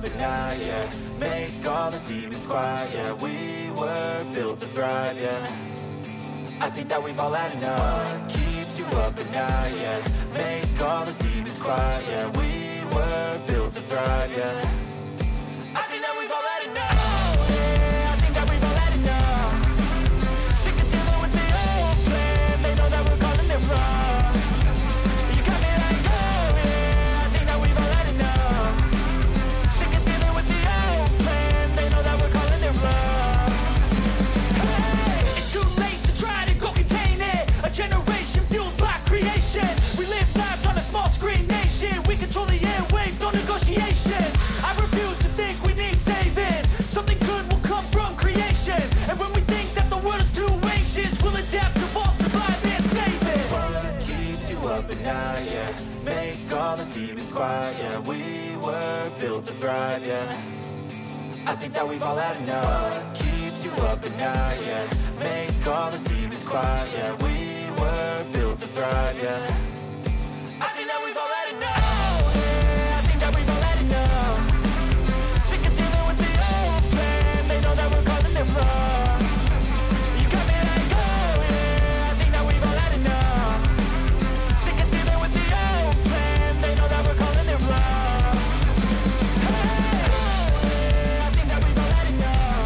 at night, yeah. Make all the demons quiet, yeah. We were built to thrive, yeah. I think that we've all had enough. What keeps you up at night, yeah. Make all the demons quiet, yeah. We were built to thrive, yeah. I think that we've all had enough. Yeah, I think that we've all had enough. Sick of dealing with the old plan. They know that we're calling it wrong. You got me like, oh yeah, I think that we've all had enough. Sick of dealing with the old plan. They know that we're calling it wrong. Hey, it's too late to try to go contain it. A generation fueled by creation. We live lives on a small screen nation. We control the airwaves, no negotiation. I refuse to think we need saving. Something good will come from creation. And when we think that the world is too anxious, we'll adapt, evolve, survive and save it. What keeps you up at night, yeah. Make all the demons quiet, yeah. We were built to thrive, yeah. I think that we've all had enough. What keeps you up at night, yeah. Make all the demons quiet, yeah. We were built to thrive, yeah. I think that we've all had enough. Yeah, I think that we've all had enough. Sick of dealing with the old plan. They know that we're calling it wrong. You got me like, oh yeah, I think that we've all had enough. Sick of dealing with the old plan. They know that we're calling it wrong. Hey, oh yeah, I think that we've all had enough.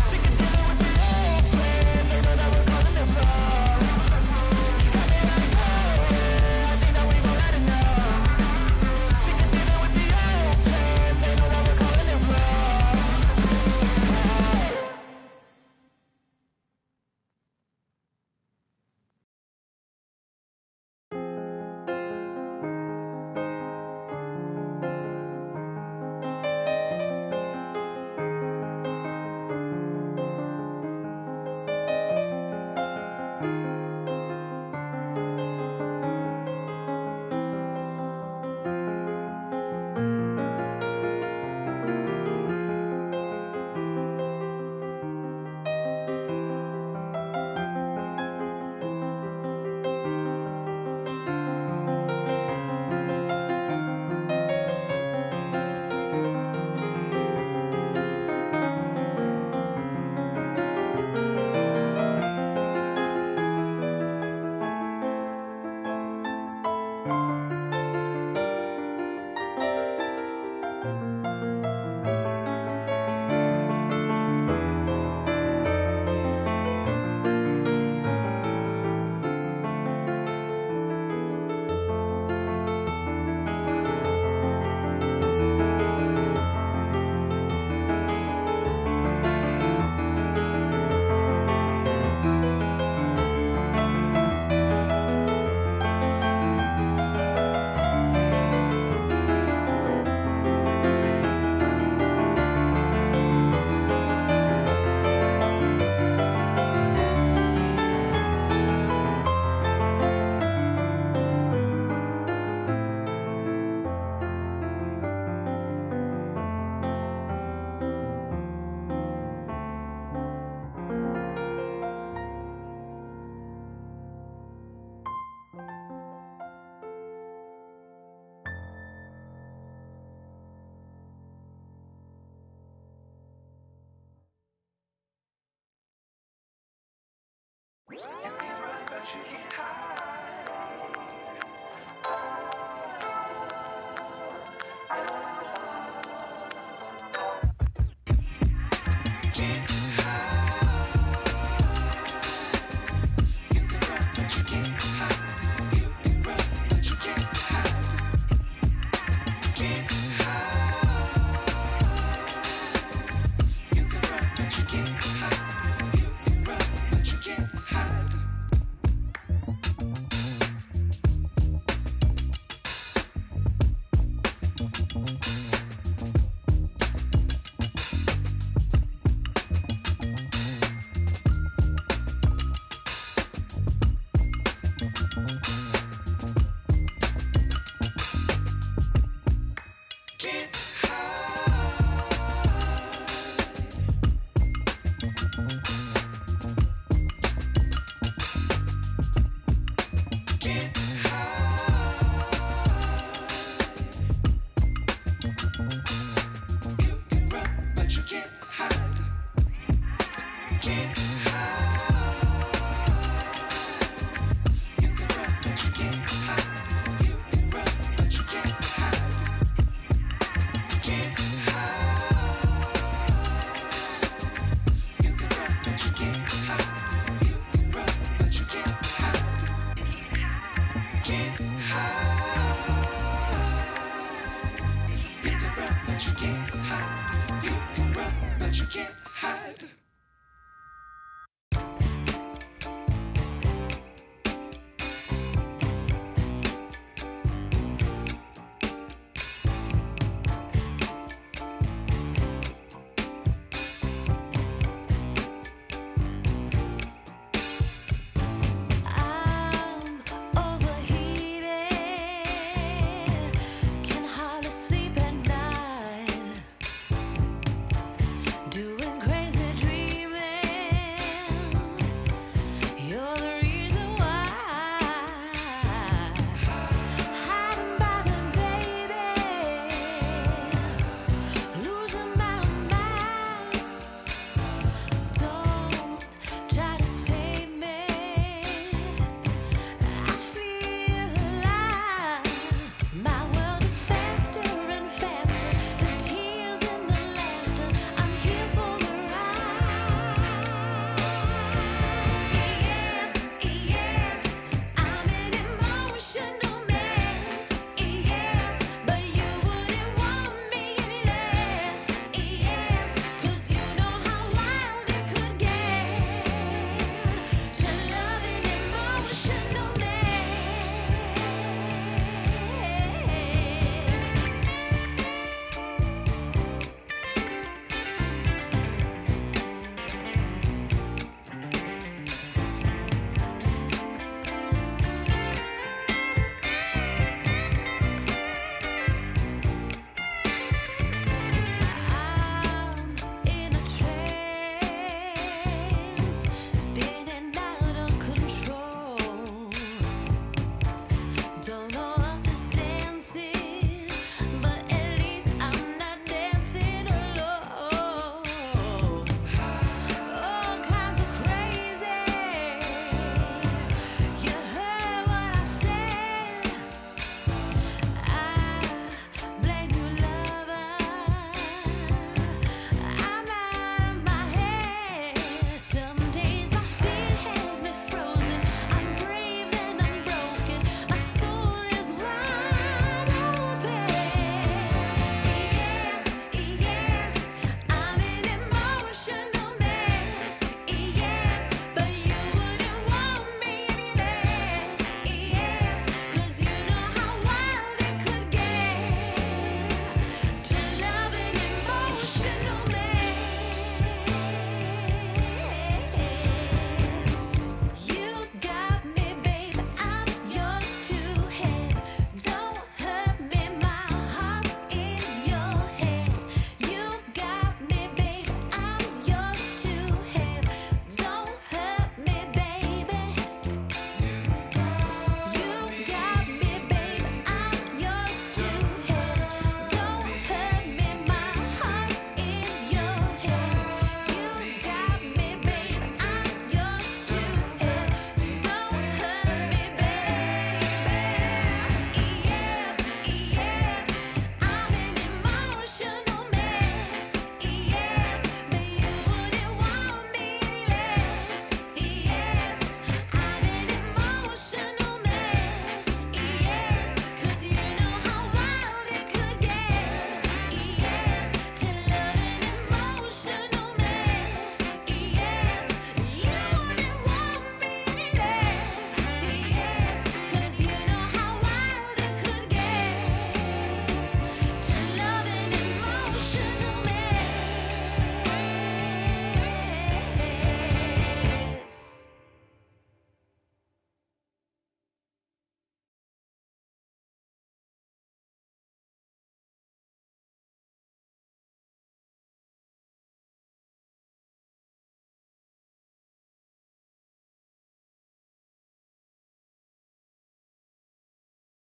Sick of dealing with the old plan. They know that we're calling it wrong. You got me like, oh yeah, I think that we've all had enough. Sick of dealing with the old plan. They know that we're calling it wrong. You can run, but you can't hide.